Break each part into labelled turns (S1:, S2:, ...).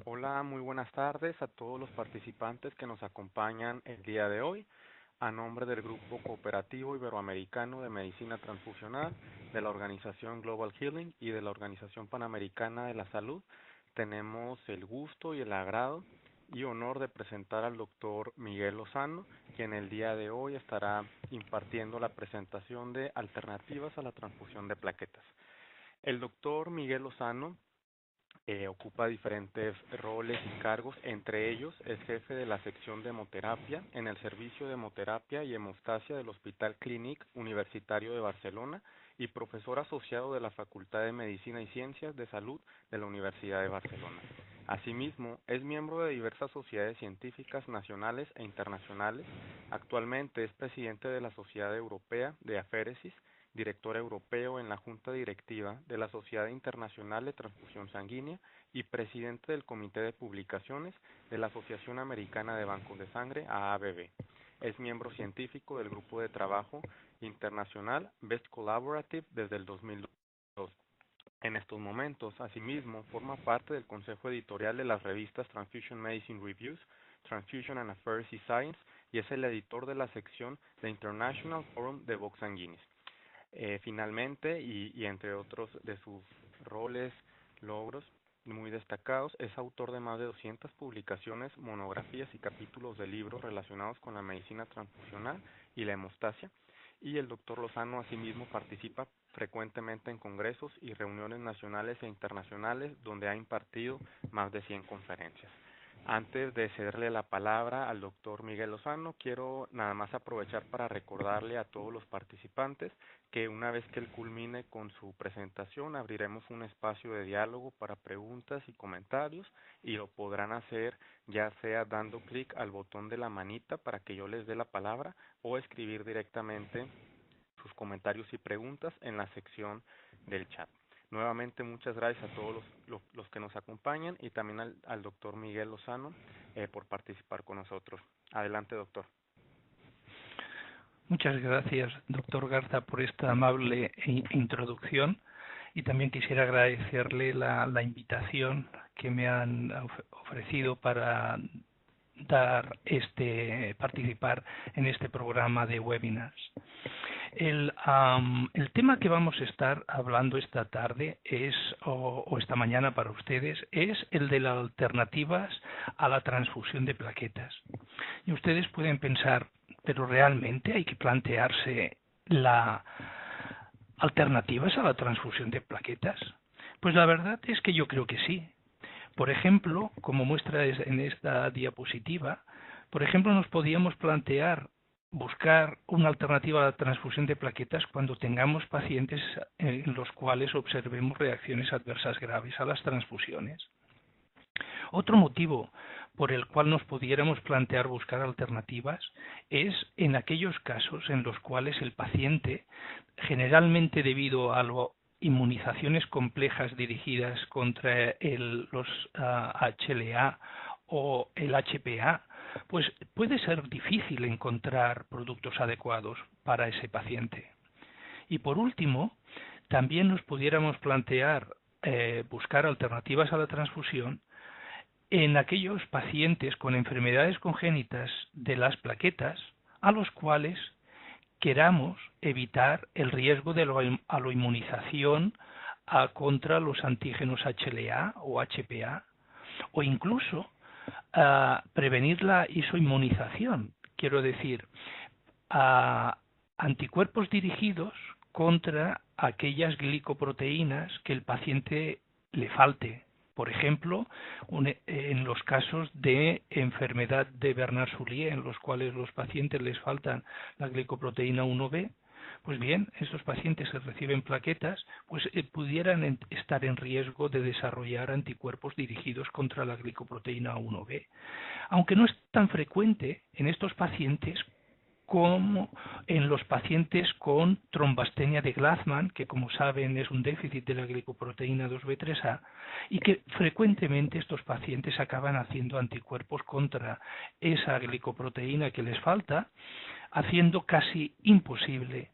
S1: Hola, muy buenas tardes a todos los participantes que nos acompañan el día de hoy. A nombre del Grupo Cooperativo Iberoamericano de Medicina Transfusional, de la Organización Global Healing y de la Organización Panamericana de la Salud, tenemos el gusto y el agrado y honor de presentar al doctor Miguel Lozano, quien el día de hoy estará impartiendo la presentación de alternativas a la transfusión de plaquetas. El doctor Miguel Lozano ocupa diferentes roles y cargos, entre ellos es jefe de la sección de hemoterapia en el Servicio de Hemoterapia y Hemostasia del Hospital Clínic Universitario de Barcelona y profesor asociado de la Facultad de Medicina y Ciencias de Salud de la Universidad de Barcelona. Asimismo, es miembro de diversas sociedades científicas nacionales e internacionales. Actualmente es presidente de la Sociedad Europea de Aféresis, director europeo en la Junta Directiva de la Sociedad Internacional de Transfusión Sanguínea y presidente del Comité de Publicaciones de la Asociación Americana de Bancos de Sangre, AABB. Es miembro científico del Grupo de Trabajo Internacional Best Collaborative desde el 2002. En estos momentos, asimismo, forma parte del consejo editorial de las revistas Transfusion Medicine Reviews, Transfusion and Affairs y Science, y es el editor de la sección The International Forum de Box Sanguinis. Finalmente, y entre otros de sus roles, logros muy destacados, es autor de más de 200 publicaciones, monografías y capítulos de libros relacionados con la medicina transfusional y la hemostasia. Y el doctor Lozano asimismo participa frecuentemente en congresos y reuniones nacionales e internacionales donde ha impartido más de 100 conferencias. Antes de cederle la palabra al doctor Miguel Lozano, quiero nada más aprovechar para recordarle a todos los participantes que una vez que él culmine con su presentación, abriremos un espacio de diálogo para preguntas y comentarios y lo podrán hacer ya sea dando clic al botón de la manita para que yo les dé la palabra o escribir directamente sus comentarios y preguntas en la sección del chat. Nuevamente, muchas gracias a todos los que nos acompañan y también al doctor Miguel Lozano por participar con nosotros. Adelante, doctor.
S2: Muchas gracias, doctor Garza, por esta amable introducción y también quisiera agradecerle la invitación que me han ofrecido para participar en este programa de webinars. El tema que vamos a estar hablando esta tarde o esta mañana para ustedes es el de las alternativas a la transfusión de plaquetas. Y ustedes pueden pensar, pero realmente hay que plantearse las alternativas a la transfusión de plaquetas. Pues la verdad es que yo creo que sí. Por ejemplo, como muestra en esta diapositiva, por ejemplo, nos podíamos plantear buscar una alternativa a la transfusión de plaquetas cuando tengamos pacientes en los cuales observemos reacciones adversas graves a las transfusiones. Otro motivo por el cual nos pudiéramos plantear buscar alternativas es en aquellos casos en los cuales el paciente, generalmente debido a inmunizaciones complejas dirigidas contra los HLA o el HPA, pues puede ser difícil encontrar productos adecuados para ese paciente. Y por último, también nos pudiéramos plantear buscar alternativas a la transfusión en aquellos pacientes con enfermedades congénitas de las plaquetas a los cuales queramos evitar el riesgo de la inmunización contra los antígenos HLA o HPA o incluso prevenir la isoinmunización, quiero decir, anticuerpos dirigidos contra aquellas glicoproteínas que el paciente le falte. Por ejemplo, en los casos de enfermedad de Bernard-Soulier, en los cuales los pacientes les faltan la glicoproteína 1b, pues bien, estos pacientes que reciben plaquetas pues pudieran estar en riesgo de desarrollar anticuerpos dirigidos contra la glicoproteína 1b. Aunque no es tan frecuente en estos pacientes como en los pacientes con trombastenia de Glassman, que como saben es un déficit de la glicoproteína 2b3a, y que frecuentemente estos pacientes acaban haciendo anticuerpos contra esa glicoproteína que les falta, haciendo casi imposible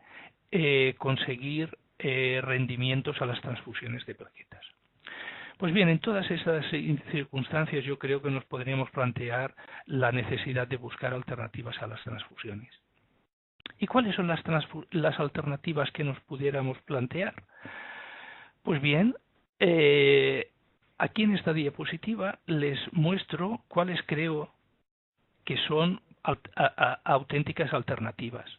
S2: conseguir rendimientos a las transfusiones de plaquetas. Pues bien, en todas esas circunstancias yo creo que nos podríamos plantear la necesidad de buscar alternativas a las transfusiones. ¿Y cuáles son las alternativas que nos pudiéramos plantear? Pues bien, aquí en esta diapositiva les muestro cuáles creo que son auténticas alternativas.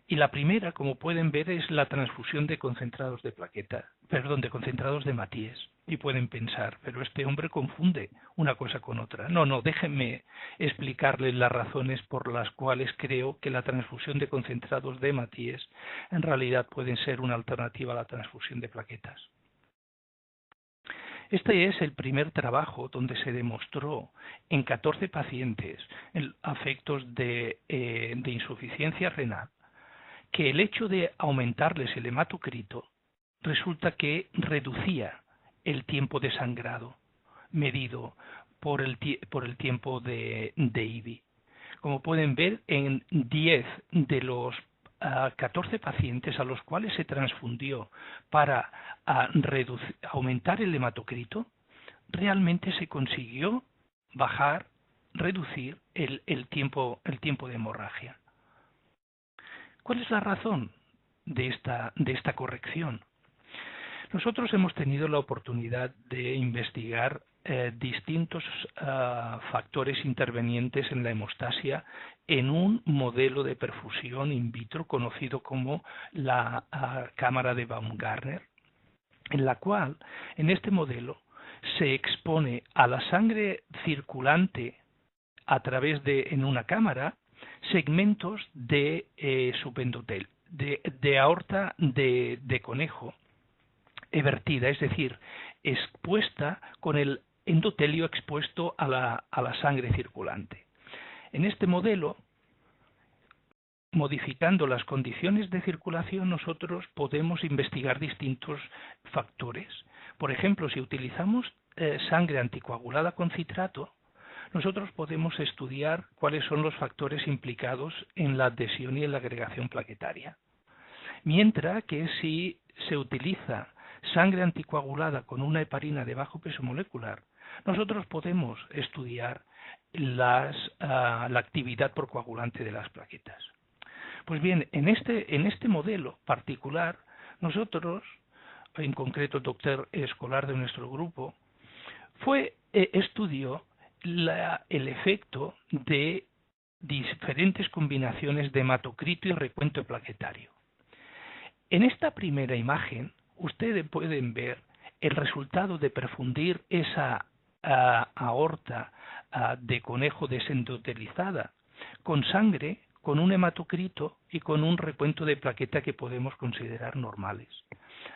S2: Y la primera, como pueden ver, es la transfusión de concentrados de de concentrados de Matías. Y pueden pensar, pero este hombre confunde una cosa con otra. No, déjenme explicarles las razones por las cuales creo que la transfusión de concentrados de Matías en realidad pueden ser una alternativa a la transfusión de plaquetas. Este es el primer trabajo donde se demostró en 14 pacientes afectos de insuficiencia renal que el hecho de aumentarles el hematocrito resulta que reducía el tiempo de sangrado medido por el tiempo de IBI. Como pueden ver, en 10 de los 14 pacientes a los cuales se transfundió para aumentar el hematocrito, realmente se consiguió reducir el tiempo de hemorragia. ¿Cuál es la razón de esta corrección? Nosotros hemos tenido la oportunidad de investigar distintos factores intervenientes en la hemostasia en un modelo de perfusión in vitro conocido como la cámara de Baumgartner, en la cual, en este modelo, se expone a la sangre circulante a través en una cámara segmentos de subendotelio, de aorta de conejo vertida, es decir, expuesta con el endotelio expuesto a la sangre circulante. En este modelo, modificando las condiciones de circulación, nosotros podemos investigar distintos factores. Por ejemplo, si utilizamos sangre anticoagulada con citrato, nosotros podemos estudiar cuáles son los factores implicados en la adhesión y en la agregación plaquetaria. Mientras que si se utiliza sangre anticoagulada con una heparina de bajo peso molecular, nosotros podemos estudiar la actividad procoagulante de las plaquetas. Pues bien, en este modelo particular, nosotros, en concreto el doctor escolar de nuestro grupo, estudió el efecto de diferentes combinaciones de hematocrito y recuento plaquetario. En esta primera imagen, ustedes pueden ver el resultado de perfundir esa aorta de conejo desendotelizada con sangre, con un hematocrito y con un recuento de plaqueta que podemos considerar normales.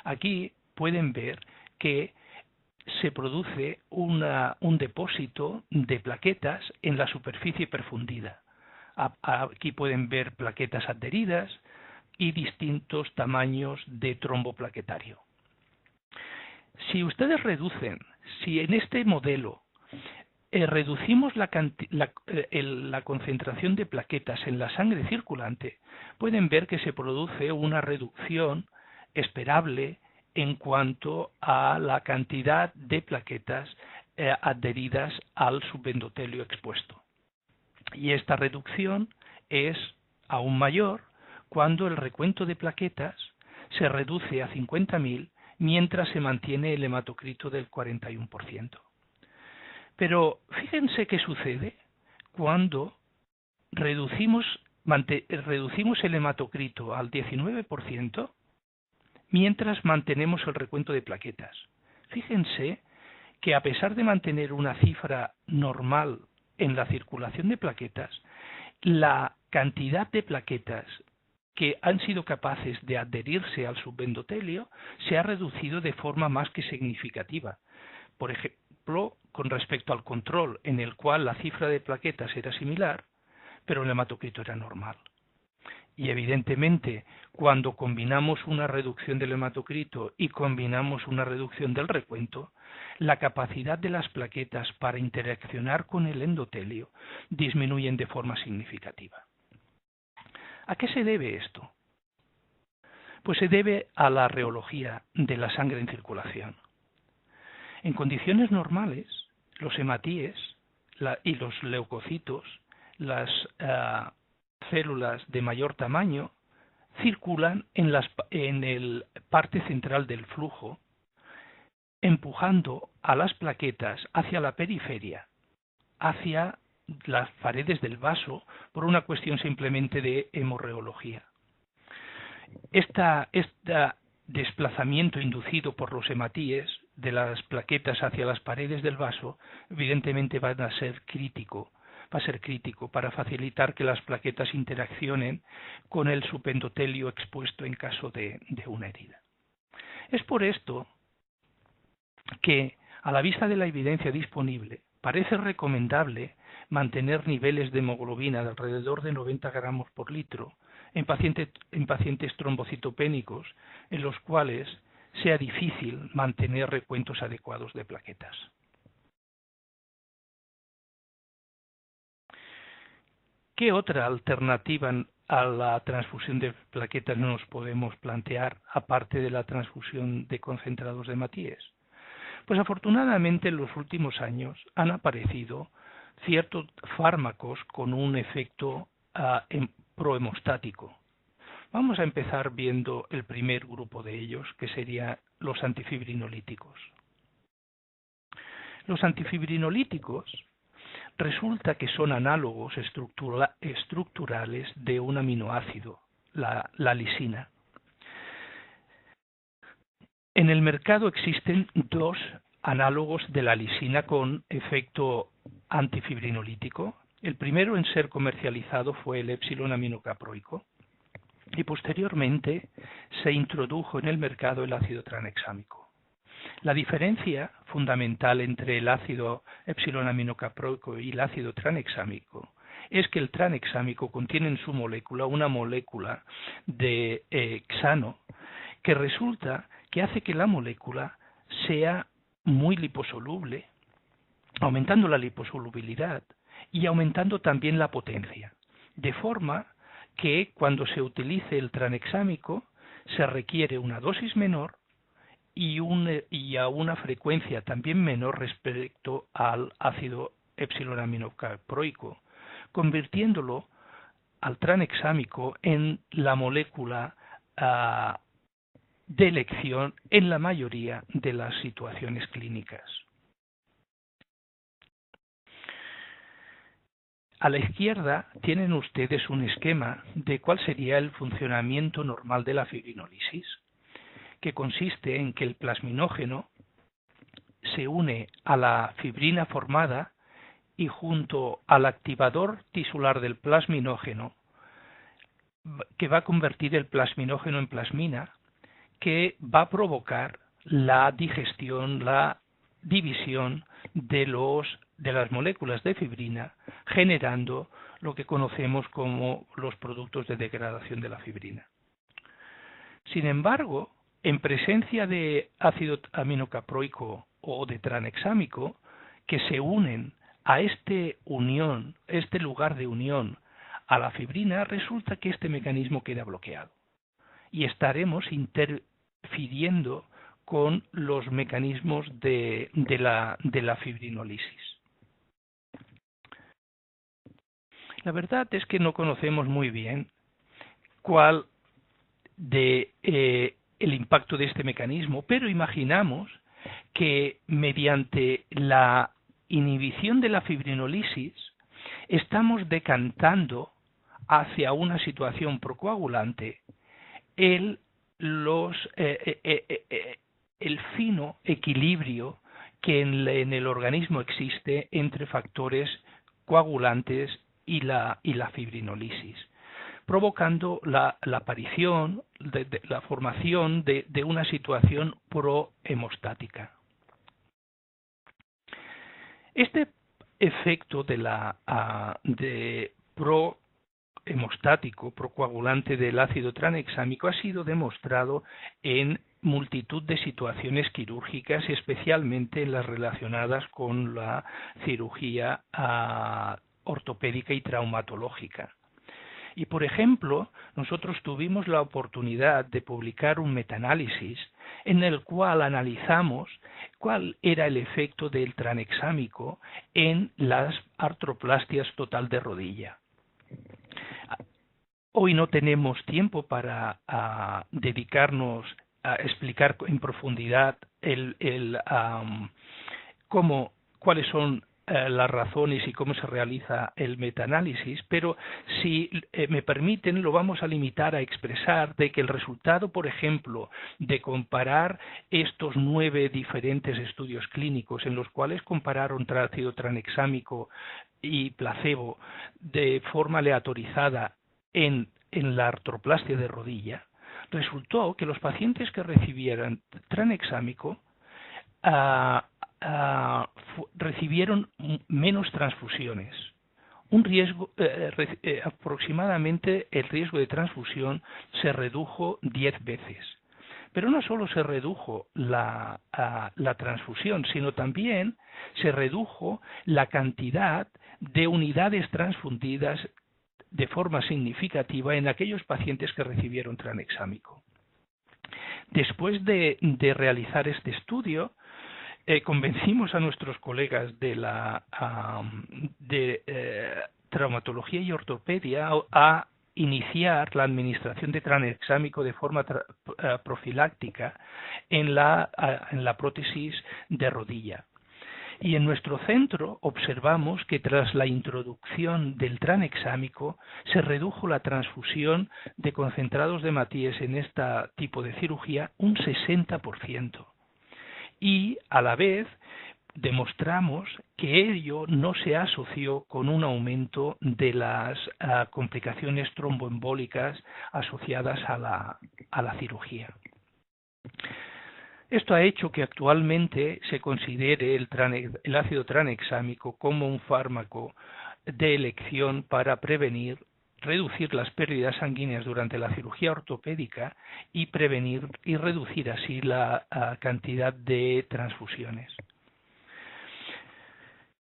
S2: Aquí pueden ver que se produce un depósito de plaquetas en la superficie perfundida. Aquí pueden ver plaquetas adheridas y distintos tamaños de trombo plaquetario. Si ustedes si en este modelo reducimos la concentración de plaquetas en la sangre circulante, pueden ver que se produce una reducción esperable en cuanto a la cantidad de plaquetas adheridas al subendotelio expuesto. Y esta reducción es aún mayor cuando el recuento de plaquetas se reduce a 50.000 mientras se mantiene el hematocrito del 41%. Pero fíjense qué sucede cuando reducimos el hematocrito al 19% mientras mantenemos el recuento de plaquetas. Fíjense que a pesar de mantener una cifra normal en la circulación de plaquetas, la cantidad de plaquetas que han sido capaces de adherirse al subendotelio se ha reducido de forma más que significativa. Por ejemplo, con respecto al control, en el cual la cifra de plaquetas era similar, pero el hematocrito era normal. Y evidentemente, cuando combinamos una reducción del hematocrito y combinamos una reducción del recuento, la capacidad de las plaquetas para interaccionar con el endotelio disminuyen de forma significativa. ¿A qué se debe esto? Pues se debe a la reología de la sangre en circulación. En condiciones normales, los hematíes y los leucocitos, las células de mayor tamaño, circulan en la parte central del flujo, empujando a las plaquetas hacia la periferia, hacia las paredes del vaso, por una cuestión simplemente de hemorreología. Este desplazamiento inducido por los hematíes de las plaquetas hacia las paredes del vaso, evidentemente va a ser crítico para facilitar que las plaquetas interaccionen con el subendotelio expuesto en caso de una herida. Es por esto que, a la vista de la evidencia disponible, parece recomendable mantener niveles de hemoglobina de alrededor de 90 gramos por litro en pacientes trombocitopénicos en los cuales sea difícil mantener recuentos adecuados de plaquetas. ¿Qué otra alternativa a la transfusión de plaquetas nos podemos plantear, aparte de la transfusión de concentrados de hematíes? Pues afortunadamente en los últimos años han aparecido ciertos fármacos con un efecto prohemostático. Vamos a empezar viendo el primer grupo de ellos, que serían los antifibrinolíticos. Los antifibrinolíticos resulta que son análogos estructurales de un aminoácido, la lisina. En el mercado existen dos análogos de la lisina con efecto antifibrinolítico. El primero en ser comercializado fue el epsilon-aminocaproico y posteriormente se introdujo en el mercado el ácido tranexámico. La diferencia fundamental entre el ácido epsilon-aminocaproico y el ácido tranexámico es que el tranexámico contiene en su molécula una molécula de hexano que resulta que hace que la molécula sea muy liposoluble, aumentando la liposolubilidad y aumentando también la potencia, de forma que cuando se utilice el tranexámico se requiere una dosis menor y a una frecuencia también menor respecto al ácido epsilon-aminocaproico, convirtiéndolo al tranexámico en la molécula de elección en la mayoría de las situaciones clínicas. A la izquierda tienen ustedes un esquema de cuál sería el funcionamiento normal de la fibrinólisis, que consiste en que el plasminógeno se une a la fibrina formada y junto al activador tisular del plasminógeno, que va a convertir el plasminógeno en plasmina, que va a provocar la digestión, la división de las moléculas de fibrina, generando lo que conocemos como los productos de degradación de la fibrina. Sin embargo, en presencia de ácido aminocaproico o de tranexámico, que se unen a este lugar de unión a la fibrina, resulta que este mecanismo queda bloqueado y estaremos interfiriendo con los mecanismos de la fibrinólisis. La verdad es que no conocemos muy bien cuál el impacto de este mecanismo, pero imaginamos que mediante la inhibición de la fibrinólisis estamos decantando hacia una situación procoagulante el fino equilibrio que en el organismo existe entre factores coagulantes y la fibrinólisis, provocando la aparición, la formación de una situación prohemostática. Este efecto prohemostático, procoagulante del ácido tranexámico ha sido demostrado en multitud de situaciones quirúrgicas, especialmente en las relacionadas con la cirugía ortopédica y traumatológica. Y, por ejemplo, nosotros tuvimos la oportunidad de publicar un metaanálisis en el cual analizamos cuál era el efecto del tranexámico en las artroplastias total de rodilla. Hoy no tenemos tiempo para dedicarnos a explicar en profundidad cuáles son las razones y cómo se realiza el metaanálisis, pero si me permiten lo vamos a limitar a expresar de que el resultado, por ejemplo, de comparar estos 9 diferentes estudios clínicos en los cuales compararon ácido tranexámico y placebo de forma aleatorizada en la artroplastia de rodilla, resultó que los pacientes que recibieran tranexámico recibieron menos transfusiones. Un riesgo, aproximadamente el riesgo de transfusión se redujo 10 veces. Pero no solo se redujo la transfusión, sino también se redujo la cantidad de unidades transfundidas de forma significativa en aquellos pacientes que recibieron tranexámico. Después de realizar este estudio, convencimos a nuestros colegas de traumatología y ortopedia a iniciar la administración de tranexámico de forma profiláctica en la prótesis de rodilla. Y en nuestro centro observamos que tras la introducción del tranexámico se redujo la transfusión de concentrados de hematíes en este tipo de cirugía un 60%. Y a la vez demostramos que ello no se asoció con un aumento de las complicaciones tromboembólicas asociadas a la cirugía. Esto ha hecho que actualmente se considere el ácido tranexámico como un fármaco de elección para reducir las pérdidas sanguíneas durante la cirugía ortopédica y prevenir y reducir así la cantidad de transfusiones.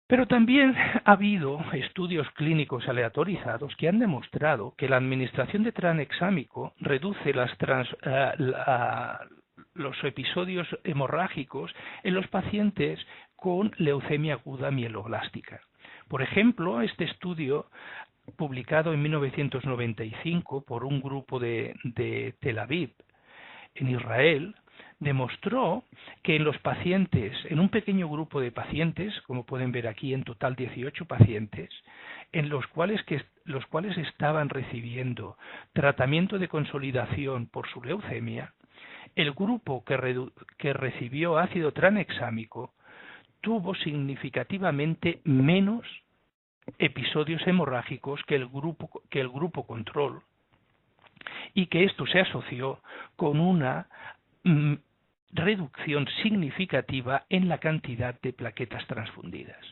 S2: Pero también ha habido estudios clínicos aleatorizados que han demostrado que la administración de tranexámico reduce los episodios hemorrágicos en los pacientes con leucemia aguda mieloblástica. Por ejemplo, este estudio publicado en 1995 por un grupo de Tel Aviv, en Israel, demostró que en los pacientes, en un pequeño grupo de pacientes, como pueden ver aquí, en total 18 pacientes, en los cuales estaban recibiendo tratamiento de consolidación por su leucemia, el grupo que recibió ácido tranexámico tuvo significativamente menos episodios hemorrágicos que el grupo control, y que esto se asoció con una reducción significativa en la cantidad de plaquetas transfundidas.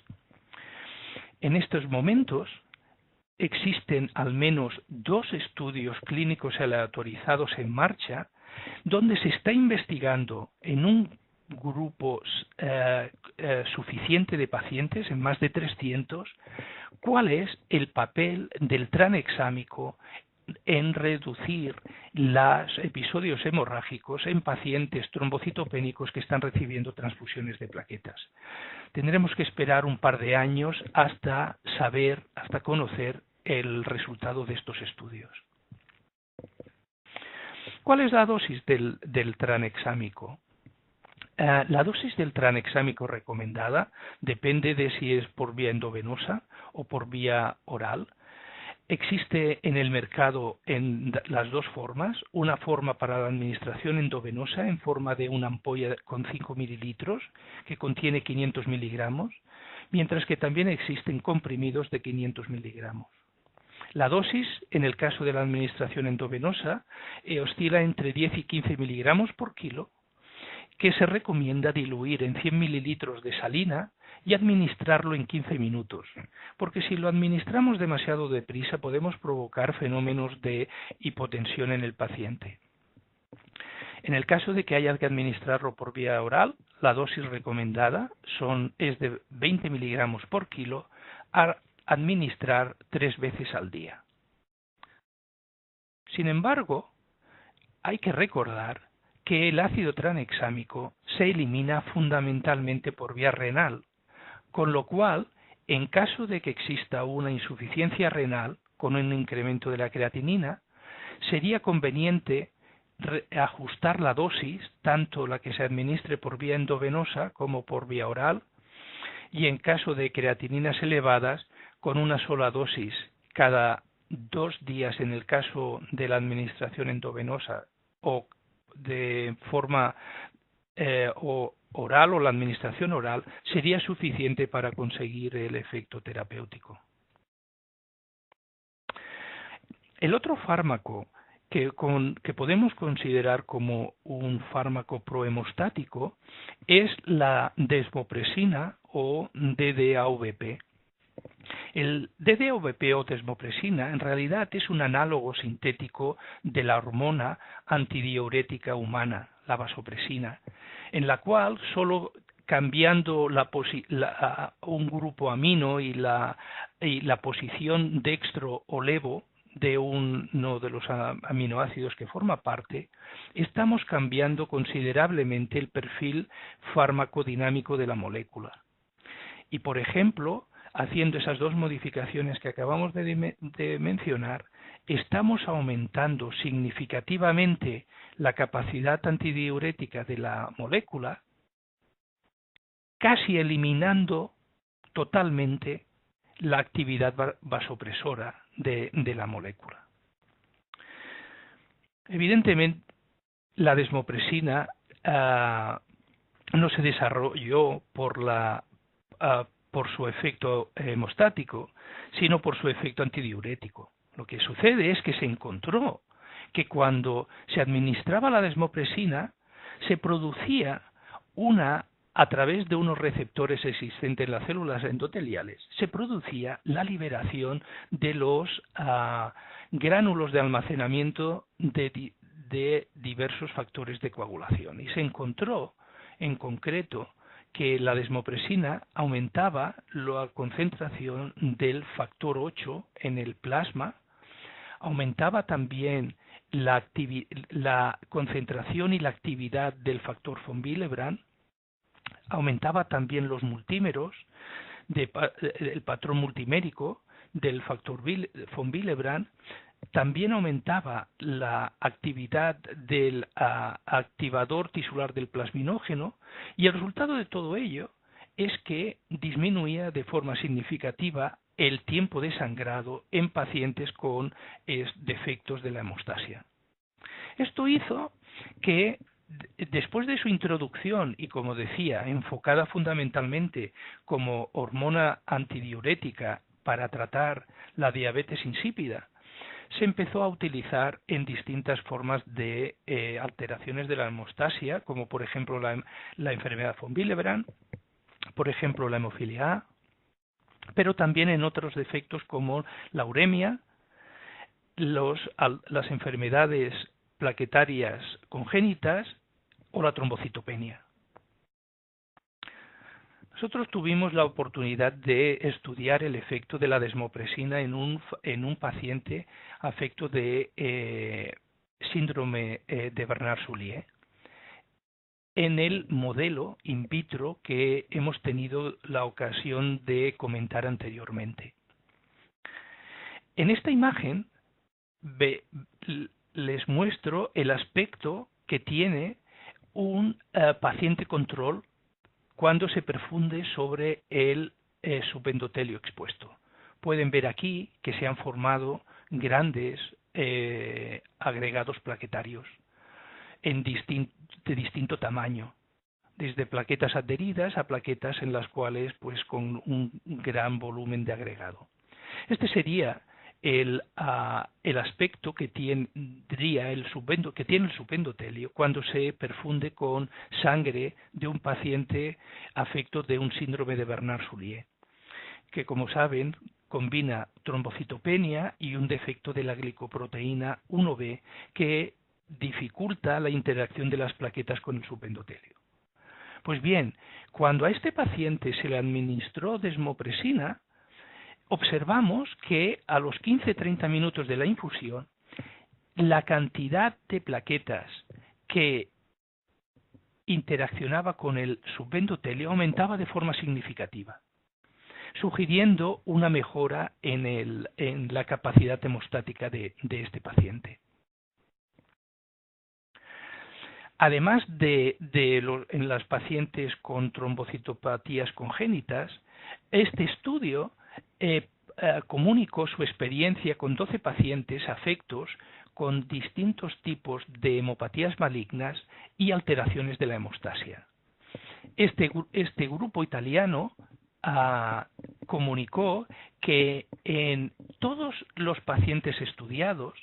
S2: En estos momentos existen al menos 2 estudios clínicos aleatorizados en marcha donde se está investigando en un grupo suficiente de pacientes, en más de 300, cuál es el papel del tranexámico en reducir los episodios hemorrágicos en pacientes trombocitopénicos que están recibiendo transfusiones de plaquetas. Tendremos que esperar un par de años hasta conocer el resultado de estos estudios. ¿Cuál es la dosis del tranexámico? La dosis del tranexámico recomendada depende de si es por vía endovenosa o por vía oral. Existe en el mercado en las dos formas, una forma para la administración endovenosa en forma de una ampolla con 5 mililitros que contiene 500 miligramos, mientras que también existen comprimidos de 500 miligramos. La dosis, en el caso de la administración endovenosa, oscila entre 10 y 15 miligramos por kilo, que se recomienda diluir en 100 mililitros de salina y administrarlo en 15 minutos, porque si lo administramos demasiado deprisa podemos provocar fenómenos de hipotensión en el paciente. En el caso de que haya que administrarlo por vía oral, la dosis recomendada es de 20 miligramos por kilo a administrar 3 veces al día. Sin embargo, hay que recordar que el ácido tranexámico se elimina fundamentalmente por vía renal, con lo cual, en caso de que exista una insuficiencia renal con un incremento de la creatinina, sería conveniente ajustar la dosis, tanto la que se administre por vía endovenosa como por vía oral, y en caso de creatininas elevadas, con una sola dosis cada 2 días en el caso de la administración endovenosa o de forma oral o la administración oral, sería suficiente para conseguir el efecto terapéutico. El otro fármaco que podemos considerar como un fármaco prohemostático es la desmopresina o DDAVP. El DDAVP o desmopresina en realidad es un análogo sintético de la hormona antidiurética humana, la vasopresina, en la cual solo cambiando un grupo amino y la posición dextro o levo de uno de los aminoácidos que forma parte, estamos cambiando considerablemente el perfil farmacodinámico de la molécula. Y, por ejemplo, haciendo esas dos modificaciones que acabamos de mencionar, estamos aumentando significativamente la capacidad antidiurética de la molécula, casi eliminando totalmente la actividad vasopresora de la molécula. Evidentemente, la desmopresina no se desarrolló por su efecto hemostático, sino por su efecto antidiurético. Lo que sucede es que se encontró que cuando se administraba la desmopresina, se producía a través de unos receptores existentes en las células endoteliales, se producía la liberación de los gránulos de almacenamiento de diversos factores de coagulación. Y se encontró, en concreto, que la desmopresina aumentaba la concentración del factor 8 en el plasma, aumentaba también la concentración y la actividad del factor von Willebrand, aumentaba también los multímeros, el patrón multimérico del factor von Willebrand, también aumentaba la actividad del activador tisular del plasminógeno, y el resultado de todo ello es que disminuía de forma significativa el tiempo de sangrado en pacientes con defectos de la hemostasia. Esto hizo que, después de su introducción y, como decía, enfocada fundamentalmente como hormona antidiurética para tratar la diabetes insípida, se empezó a utilizar en distintas formas de alteraciones de la hemostasia, como por ejemplo la enfermedad von Willebrand, por ejemplo la hemofilia A, pero también en otros defectos como la uremia, las enfermedades plaquetarias congénitas o la trombocitopenia. Nosotros tuvimos la oportunidad de estudiar el efecto de la desmopresina en un paciente afecto de síndrome de Bernard-Soulier en el modelo in vitro que hemos tenido la ocasión de comentar anteriormente. En esta imagen les muestro el aspecto que tiene un paciente control cuando se perfunde sobre el subendotelio expuesto. Pueden ver aquí que se han formado grandes agregados plaquetarios de distinto tamaño, desde plaquetas adheridas a plaquetas en las cuales con un gran volumen de agregado. Este sería el aspecto que tiene el subendotelio cuando se perfunde con sangre de un paciente afecto de un síndrome de Bernard-Soulier, que, como saben, combina trombocitopenia y un defecto de la glicoproteína 1B que dificulta la interacción de las plaquetas con el subendotelio. Pues bien, cuando a este paciente se le administró desmopresina, observamos que a los 15-30 minutos de la infusión, la cantidad de plaquetas que interaccionaba con el subendotelio aumentaba de forma significativa, sugiriendo una mejora en la capacidad hemostática de este paciente. Además en las pacientes con trombocitopatías congénitas, este estudio comunicó su experiencia con 12 pacientes afectos con distintos tipos de hemopatías malignas y alteraciones de la hemostasia. Este grupo italiano comunicó que en todos los pacientes estudiados,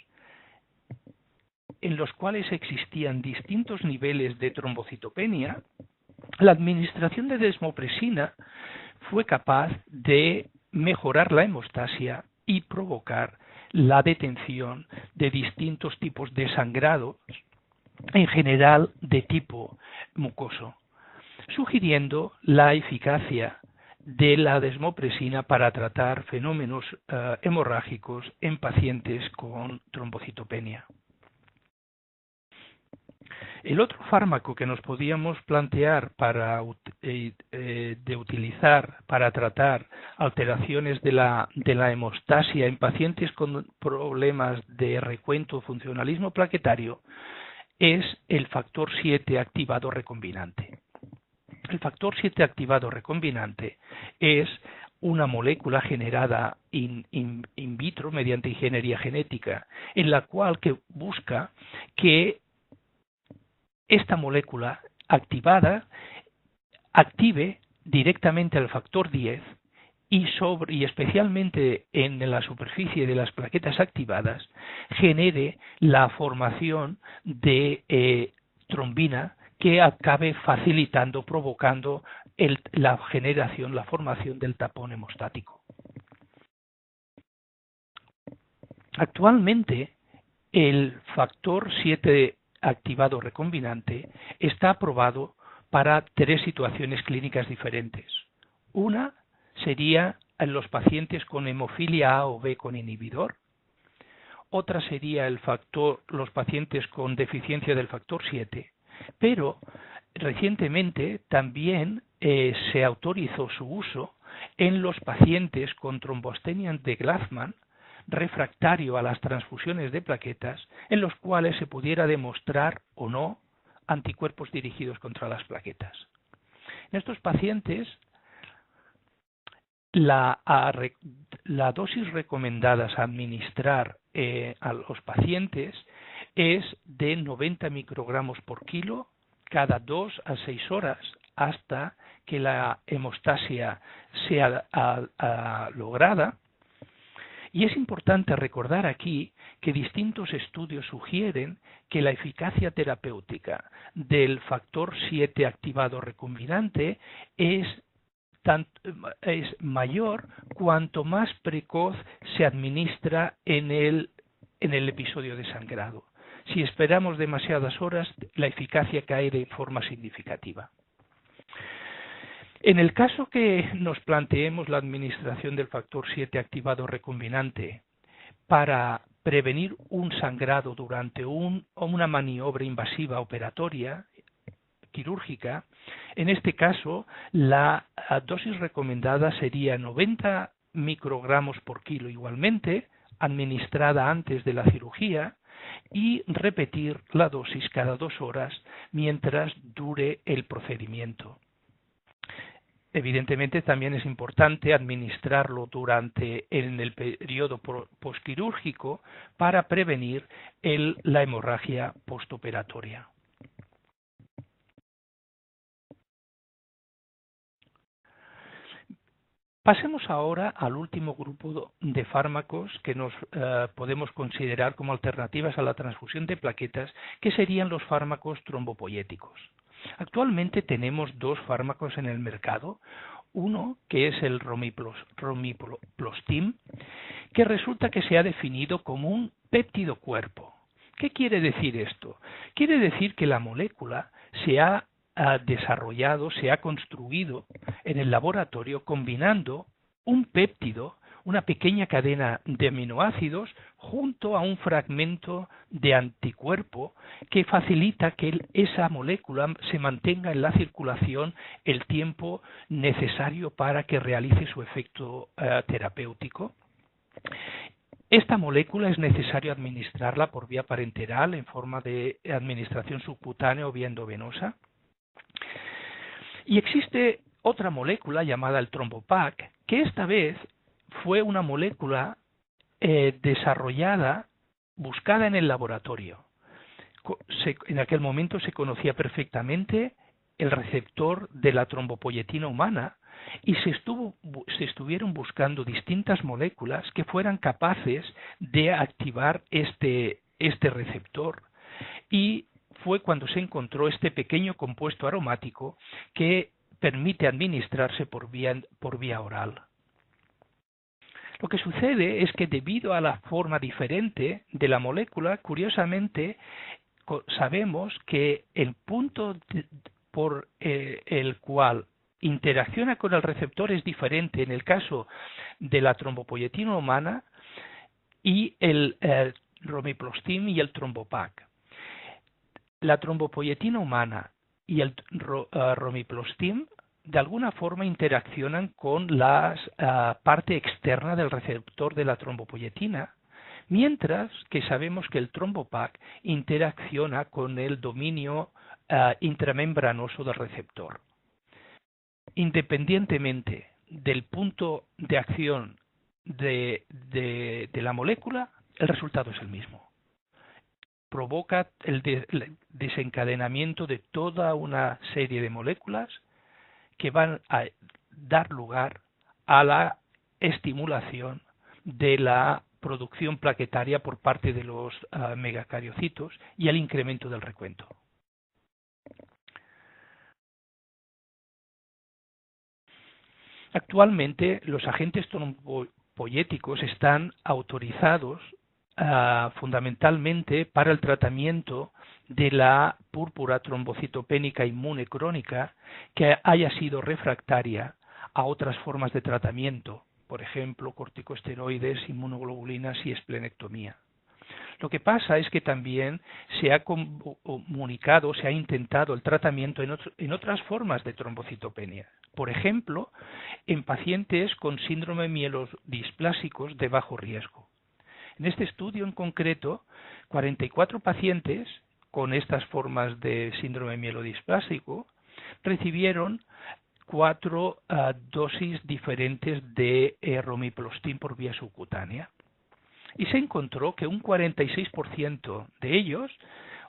S2: en los cuales existían distintos niveles de trombocitopenia, la administración de desmopresina fue capaz de mejorar la hemostasia y provocar la detención de distintos tipos de sangrados, en general de tipo mucoso, sugiriendo la eficacia de la desmopresina para tratar fenómenos hemorrágicos en pacientes con trombocitopenia. El otro fármaco que nos podíamos plantear de utilizar para tratar alteraciones de la hemostasia en pacientes con problemas de recuento o funcionalismo plaquetario es el factor 7 activado recombinante. El factor 7 activado recombinante es una molécula generada in vitro mediante ingeniería genética, en la cual busca que esta molécula activada active directamente al factor 10 y especialmente en la superficie de las plaquetas activadas genere la formación de trombina que acabe facilitando, provocando la formación del tapón hemostático. Actualmente, el factor 7 activado recombinante está aprobado para 3 situaciones clínicas diferentes. Una sería en los pacientes con hemofilia A o B con inhibidor. Otra sería los pacientes con deficiencia del factor 7. Pero recientemente también se autorizó su uso en los pacientes con trombostenia de Glassman refractario a las transfusiones de plaquetas, en los cuales se pudiera demostrar o no anticuerpos dirigidos contra las plaquetas. En estos pacientes, la dosis recomendada a administrar a los pacientes es de 90 microgramos por kilo cada 2 a 6 horas hasta que la hemostasia sea lograda. Y es importante recordar aquí que distintos estudios sugieren que la eficacia terapéutica del factor 7 activado recombinante es mayor cuanto más precoz se administra en el episodio de sangrado. Si esperamos demasiadas horas, la eficacia cae de forma significativa. En el caso que nos planteemos la administración del factor 7 activado recombinante para prevenir un sangrado durante una maniobra invasiva operatoria quirúrgica, en este caso la dosis recomendada sería 90 microgramos por kilo igualmente, administrada antes de la cirugía, y repetir la dosis cada 2 horas mientras dure el procedimiento. Evidentemente también es importante administrarlo en el periodo postquirúrgico para prevenir la hemorragia postoperatoria. Pasemos ahora al último grupo de fármacos que nos podemos considerar como alternativas a la transfusión de plaquetas, que serían los fármacos trombopoyéticos. Actualmente tenemos 2 fármacos en el mercado, uno que es el romiplostim, que resulta que se ha definido como un péptido cuerpo. ¿Qué quiere decir esto? Quiere decir que la molécula se ha desarrollado, se ha construido en el laboratorio combinando un péptido una pequeña cadena de aminoácidos junto a un fragmento de anticuerpo que facilita que esa molécula se mantenga en la circulación el tiempo necesario para que realice su efecto terapéutico. Esta molécula es necesario administrarla por vía parenteral en forma de administración subcutánea o vía endovenosa. Y existe otra molécula llamada el trombopac, que esta vez fue una molécula desarrollada, buscada en el laboratorio. En aquel momento se conocía perfectamente el receptor de la trombopoyetina humana y se estuvieron buscando distintas moléculas que fueran capaces de activar este receptor, y fue cuando se encontró este pequeño compuesto aromático que permite administrarse por vía oral. Lo que sucede es que debido a la forma diferente de la molécula, curiosamente sabemos que el punto por el cual interacciona con el receptor es diferente en el caso de la trombopoyetina humana y el romiplastim y el trombopac. La trombopoyetina humana y el romiplastim de alguna forma interaccionan con la parte externa del receptor de la trombopoyetina, mientras que sabemos que el trombopac interacciona con el dominio intramembranoso del receptor. Independientemente del punto de acción de la molécula, el resultado es el mismo. Provoca el desencadenamiento de toda una serie de moléculas que van a dar lugar a la estimulación de la producción plaquetaria por parte de los megacariocitos y al incremento del recuento. Actualmente, los agentes trombopoyéticos están autorizados fundamentalmente para el tratamiento de la púrpura trombocitopénica inmune crónica que haya sido refractaria a otras formas de tratamiento, por ejemplo, corticosteroides, inmunoglobulinas y esplenectomía. Lo que pasa es que también se ha comunicado, se ha intentado el tratamiento en otras formas de trombocitopenia. Por ejemplo, en pacientes con síndrome mielodisplásicos de bajo riesgo. En este estudio en concreto, 44 pacientes con estas formas de síndrome mielodisplásico recibieron 4 dosis diferentes de romiplastim por vía subcutánea. Y se encontró que un 46% de ellos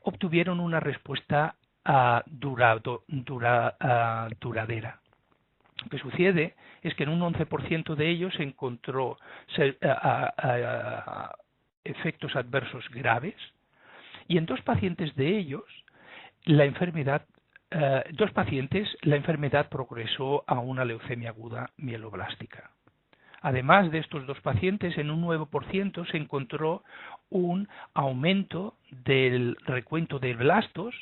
S2: obtuvieron una respuesta duradera. Lo que sucede es que en un 11% de ellos se encontró efectos adversos graves, y en 2 pacientes de ellos la enfermedad progresó a una leucemia aguda mieloblástica. Además de estos 2 pacientes, en un 9% se encontró un aumento del recuento de blastos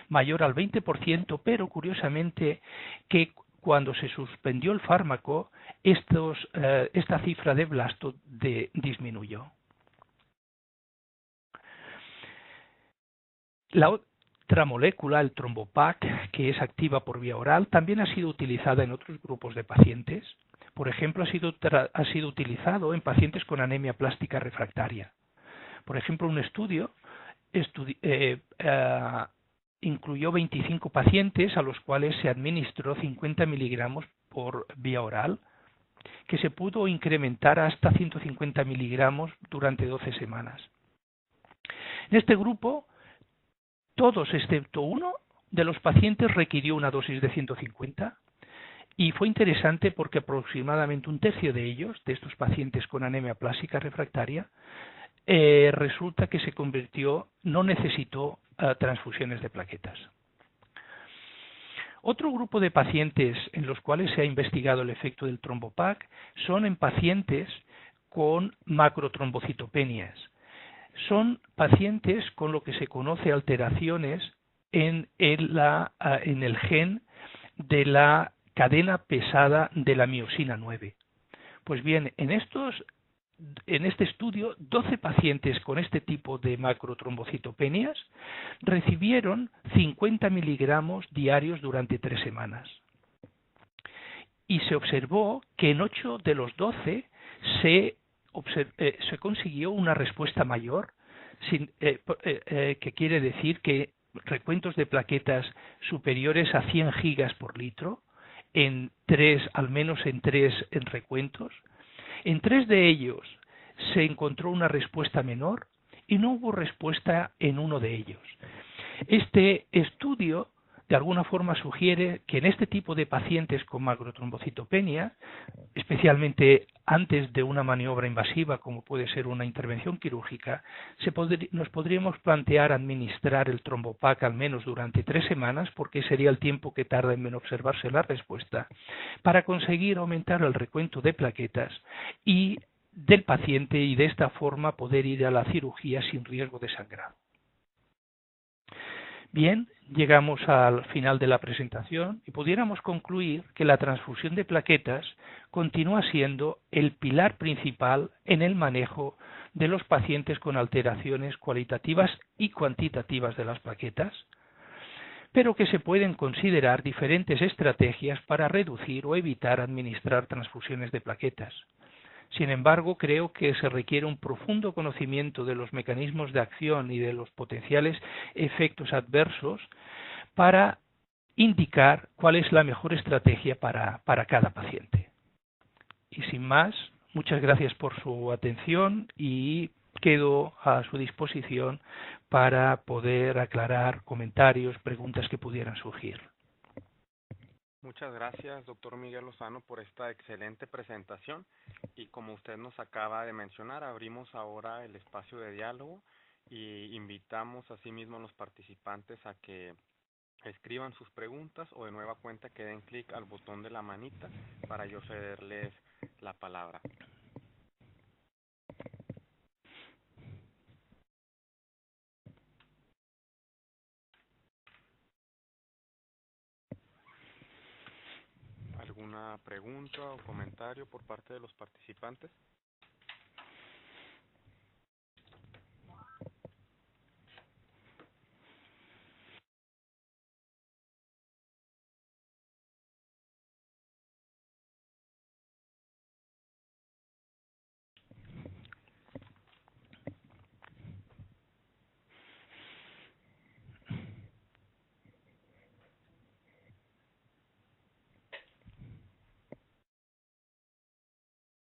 S2: mayor al 20%, pero curiosamente que cuando se suspendió el fármaco, esta cifra de blasto disminuyó. La otra molécula, el trombopac, que es activa por vía oral, también ha sido utilizada en otros grupos de pacientes. Por ejemplo, ha sido utilizado en pacientes con anemia plástica refractaria. Por ejemplo, un estudio incluyó 25 pacientes a los cuales se administró 50 miligramos por vía oral, que se pudo incrementar hasta 150 miligramos durante 12 semanas. En este grupo, todos excepto uno de los pacientes requirió una dosis de 150, y fue interesante porque aproximadamente un tercio de ellos, de estos pacientes con anemia plástica refractaria, resulta que no necesitó transfusiones de plaquetas. Otro grupo de pacientes en los cuales se ha investigado el efecto del trombopac son en pacientes con macrotrombocitopenias. Son pacientes con lo que se conoce alteraciones en el gen de la cadena pesada de la miosina 9. Pues bien, en este estudio, 12 pacientes con este tipo de macrotrombocitopenias recibieron 50 miligramos diarios durante 3 semanas. Y se observó que en 8 de los 12 se consiguió una respuesta mayor, que quiere decir que recuentos de plaquetas superiores a 100 gigas por litro, al menos en 3 recuentos. En 3 de ellos se encontró una respuesta menor y no hubo respuesta en uno de ellos. Este estudio de alguna forma sugiere que en este tipo de pacientes con macrotrombocitopenia, especialmente antes de una maniobra invasiva como puede ser una intervención quirúrgica, nos podríamos plantear administrar el trombopac al menos durante 3 semanas, porque sería el tiempo que tarda en observarse la respuesta, para conseguir aumentar el recuento de plaquetas y del paciente y de esta forma poder ir a la cirugía sin riesgo de sangrado. Bien, llegamos al final de la presentación y pudiéramos concluir que la transfusión de plaquetas continúa siendo el pilar principal en el manejo de los pacientes con alteraciones cualitativas y cuantitativas de las plaquetas, pero que se pueden considerar diferentes estrategias para reducir o evitar administrar transfusiones de plaquetas. Sin embargo, creo que se requiere un profundo conocimiento de los mecanismos de acción y de los potenciales efectos adversos para indicar cuál es la mejor estrategia para cada paciente. Y sin más, muchas gracias por su atención y quedo a su disposición para poder aclarar comentarios, preguntas que pudieran surgir.
S1: Muchas gracias, doctor Miguel Lozano, por esta excelente presentación. Y como usted nos acaba de mencionar, abrimos ahora el espacio de diálogo y invitamos asimismo a los participantes a que escriban sus preguntas o de nueva cuenta que den clic al botón de la manita para yo cederles la palabra. ¿Alguna pregunta o comentario por parte de los participantes?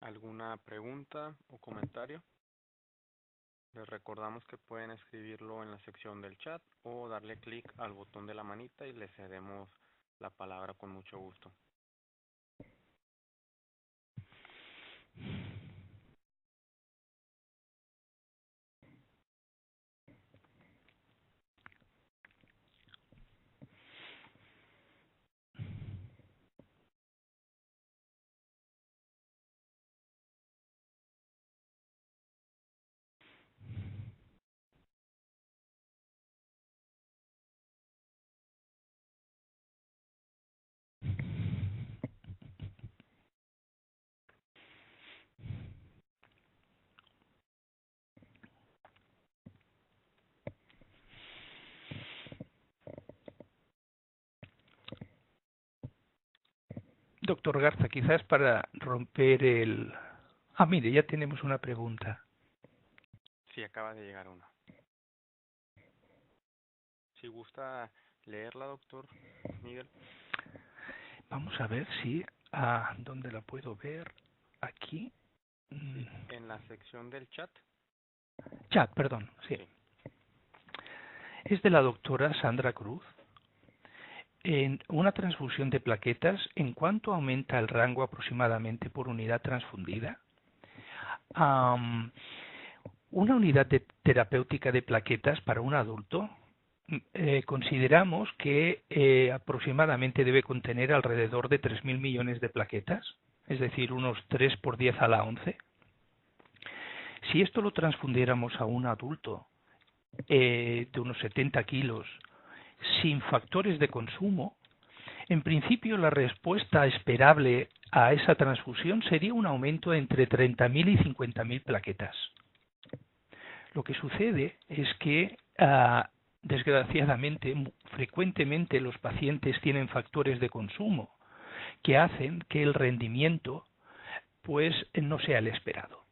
S1: ¿Alguna pregunta o comentario? Les recordamos que pueden escribirlo en la sección del chat o darle clic al botón de la manita y les cedemos la palabra con mucho gusto.
S2: Doctor Garza, quizás para romper el... mire, ya tenemos una pregunta.
S1: Sí, acaba de llegar una. Si gusta leerla, doctor Miguel.
S2: Vamos a ver si... ¿dónde la puedo ver? Aquí.
S1: Sí, en la sección del chat.
S2: Chat, perdón, sí. Es de la doctora Sandra Cruz. En una transfusión de plaquetas, ¿en cuánto aumenta el rango aproximadamente por unidad transfundida? Una unidad terapéutica de plaquetas para un adulto, consideramos que aproximadamente debe contener alrededor de 3.000 millones de plaquetas, es decir, unos 3 por 10 a la 11. Si esto lo transfundiéramos a un adulto de unos 70 kilos, sin factores de consumo, En principio, la respuesta esperable a esa transfusión sería un aumento entre 30.000 y 50.000 plaquetas. Lo que sucede es que, desgraciadamente, frecuentemente los pacientes tienen factores de consumo que hacen que el rendimiento pues no sea el esperado.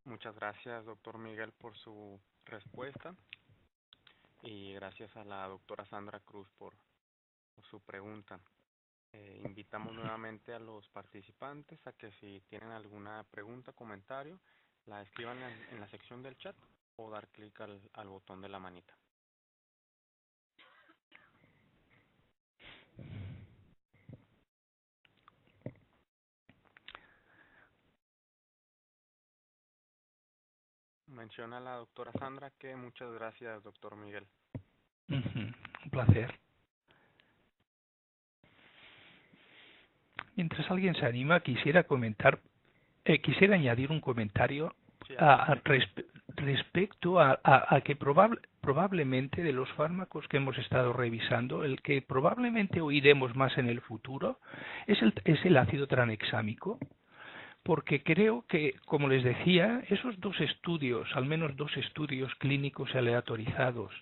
S1: Muchas gracias, doctor Miguel, por su respuesta, y gracias a la doctora Sandra Cruz por su pregunta. Invitamos nuevamente a los participantes a que, si tienen alguna pregunta o comentario, la escriban en la sección del chat o dar clic al botón de la manita. Menciona la doctora Sandra que muchas gracias, doctor Miguel.
S2: Un placer. Mientras alguien se anima, quisiera añadir un comentario respecto a que probablemente de los fármacos que hemos estado revisando, el que probablemente oiremos más en el futuro es el ácido tranexámico, porque creo que, como les decía, esos dos estudios, al menos dos estudios clínicos aleatorizados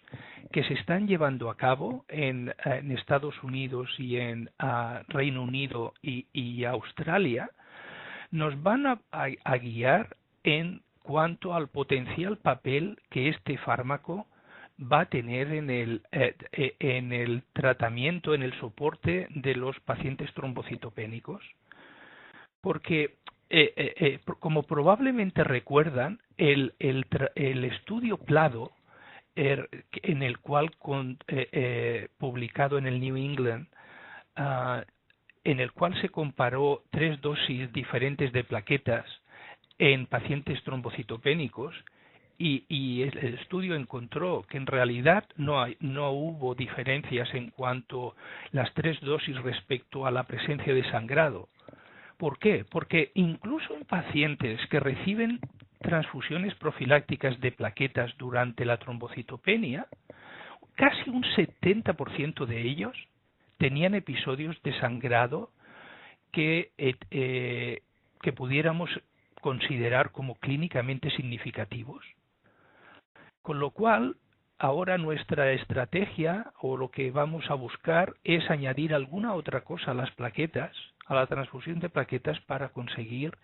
S2: que se están llevando a cabo en Estados Unidos y en Reino Unido y Australia, nos van a guiar en cuanto al potencial papel que este fármaco va a tener en el tratamiento, en el soporte de los pacientes trombocitopénicos. Porque, como probablemente recuerdan, el estudio PLADO, en el cual publicado en el New England, en el cual se comparó 3 dosis diferentes de plaquetas en pacientes trombocitopénicos, y el estudio encontró que en realidad no hubo diferencias en cuanto a las 3 dosis respecto a la presencia de sangrado. ¿Por qué? Porque incluso en pacientes que reciben transfusiones profilácticas de plaquetas durante la trombocitopenia, casi un 70% de ellos tenían episodios de sangrado que pudiéramos considerar como clínicamente significativos. Con lo cual, ahora nuestra estrategia, o lo que vamos a buscar, es añadir alguna otra cosa a las plaquetas, a la transfusión de plaquetas, para conseguir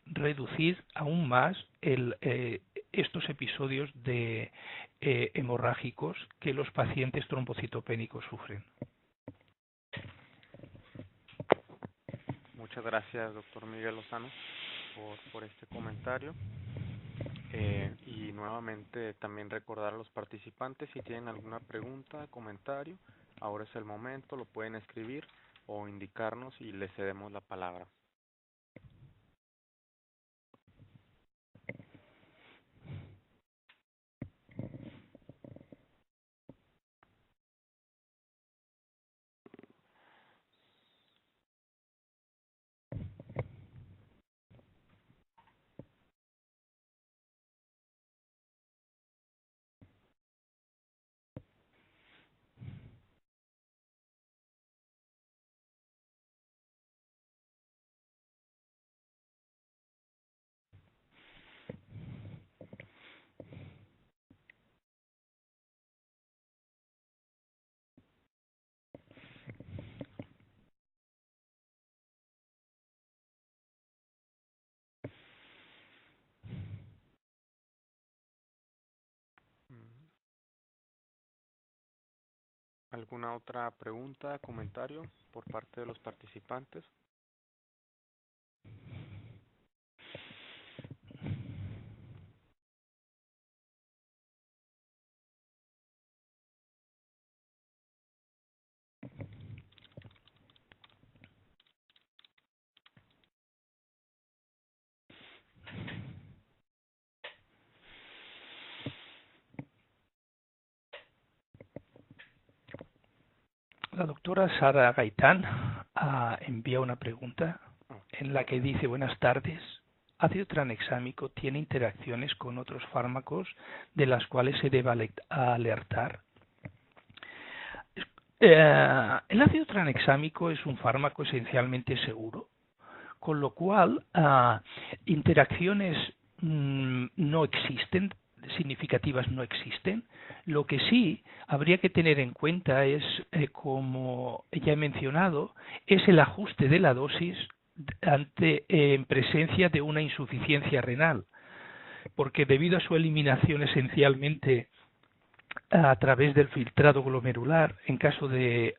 S2: reducir aún más estos episodios de hemorrágicos que los pacientes trombocitopénicos sufren.
S1: Muchas gracias, doctor Miguel Lozano, por este comentario. Y nuevamente también recordar a los participantes, si tienen alguna pregunta, comentario, ahora es el momento, lo pueden escribir o indicarnos y les cedemos la palabra. ¿Alguna otra pregunta, comentario por parte de los participantes?
S2: La doctora Sara Gaitán envía una pregunta en la que dice: buenas tardes. ¿Ácido tranexámico tiene interacciones con otros fármacos de las cuales se debe alertar? El ácido tranexámico es un fármaco esencialmente seguro, con lo cual interacciones no existen, significativas no existen. Lo que sí habría que tener en cuenta es, como ya he mencionado, es el ajuste de la dosis en presencia de una insuficiencia renal, porque debido a su eliminación esencialmente a través del filtrado glomerular, en caso de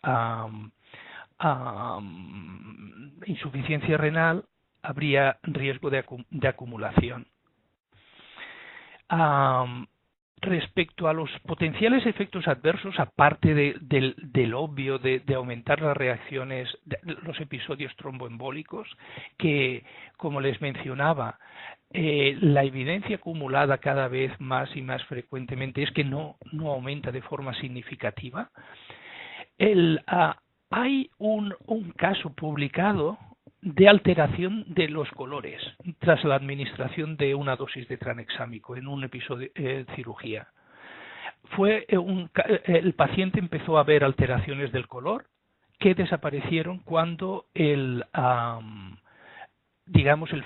S2: insuficiencia renal, habría riesgo de acumulación. Respecto a los potenciales efectos adversos, aparte del obvio de aumentar las reacciones, los episodios tromboembólicos, que, como les mencionaba, la evidencia acumulada cada vez más y más frecuentemente es que no aumenta de forma significativa. Hay un caso publicado de alteración de los colores tras la administración de una dosis de tranexámico en un episodio de cirugía. El paciente empezó a ver alteraciones del color que desaparecieron cuando el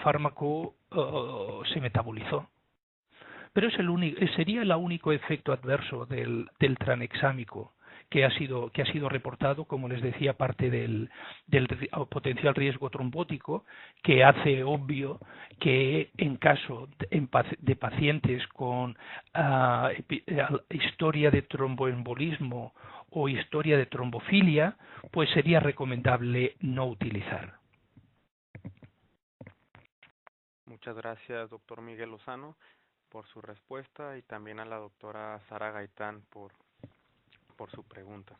S2: fármaco se metabolizó. Pero sería el único efecto adverso del tranexámico que ha sido reportado, como les decía, parte del potencial riesgo trombótico, que hace obvio que en caso de pacientes con historia de tromboembolismo o historia de trombofilia, pues sería recomendable no utilizar.
S1: Muchas gracias, doctor Miguel Lozano, por su respuesta, y también a la doctora Sara Gaitán por su pregunta.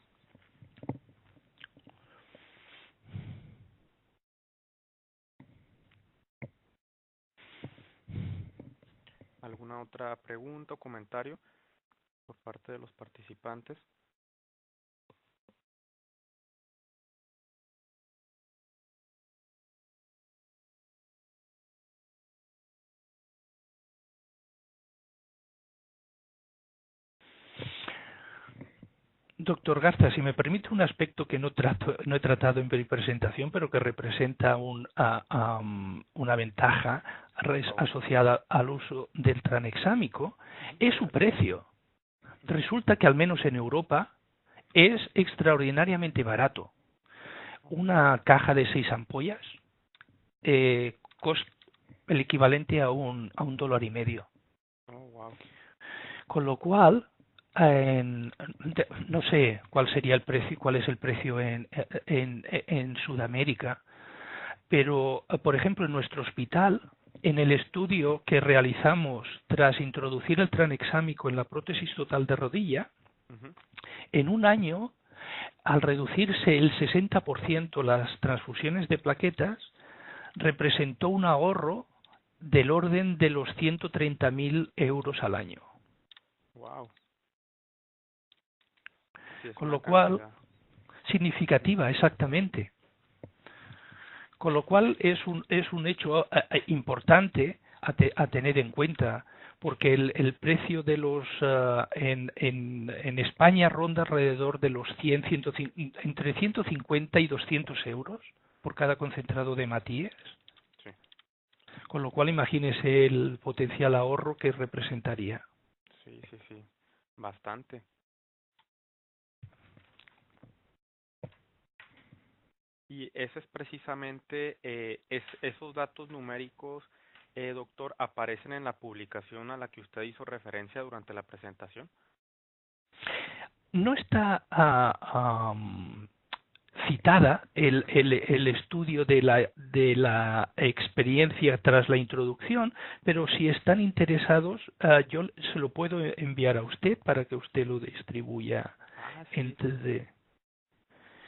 S1: ¿Alguna otra pregunta o comentario por parte de los participantes?
S2: Doctor Garza, si me permite un aspecto que no he tratado en mi presentación, pero que representa una ventaja asociada al uso del tranexámico, es su precio. Resulta que al menos en Europa es extraordinariamente barato. Una caja de 6 ampollas costa el equivalente a $1.50.
S1: Oh, wow.
S2: Con lo cual, no sé cuál sería el precio, cuál es el precio en Sudamérica, pero por ejemplo en nuestro hospital, en el estudio que realizamos tras introducir el tranexámico en la prótesis total de rodilla, en un año, al reducirse el 60% las transfusiones de plaquetas, representó un ahorro del orden de los 130.000 euros al año.
S1: Wow. Sí,
S2: con lo cual, significativa, exactamente. Con lo cual es un hecho importante a tener en cuenta, porque el precio de los en España ronda alrededor de los entre 150 y 200 euros por cada concentrado de Matías.
S1: Sí.
S2: Con lo cual imagínese el potencial ahorro que representaría.
S1: Sí, bastante. Y ese es precisamente, esos datos numéricos, doctor, ¿aparecen en la publicación a la que usted hizo referencia durante la presentación?
S2: No está citada el estudio de la experiencia tras la introducción, pero si están interesados, yo se lo puedo enviar a usted para que usted lo distribuya.
S1: Sí.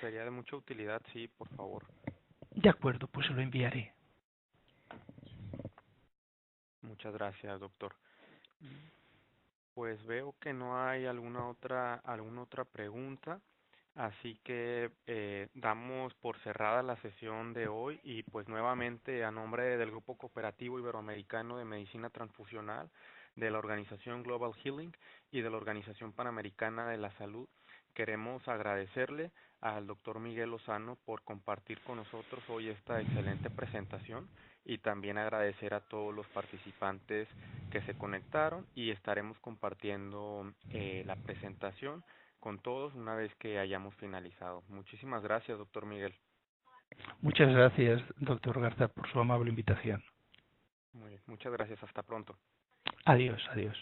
S1: Sería de mucha utilidad, sí, por favor.
S2: De acuerdo, pues se lo enviaré.
S1: Muchas gracias, doctor. Pues veo que no hay alguna otra pregunta, así que damos por cerrada la sesión de hoy, y pues nuevamente a nombre del Grupo Cooperativo Iberoamericano de Medicina Transfusional, de la Organización Global Healing y de la Organización Panamericana de la Salud, queremos agradecerle al doctor Miguel Lozano por compartir con nosotros hoy esta excelente presentación y también agradecer a todos los participantes que se conectaron y estaremos compartiendo la presentación con todos una vez que hayamos finalizado. Muchísimas gracias, doctor Miguel.
S2: Muchas gracias, doctor Garza, por su amable invitación.
S1: Muy bien, muchas gracias. Hasta pronto.
S2: Adiós, adiós.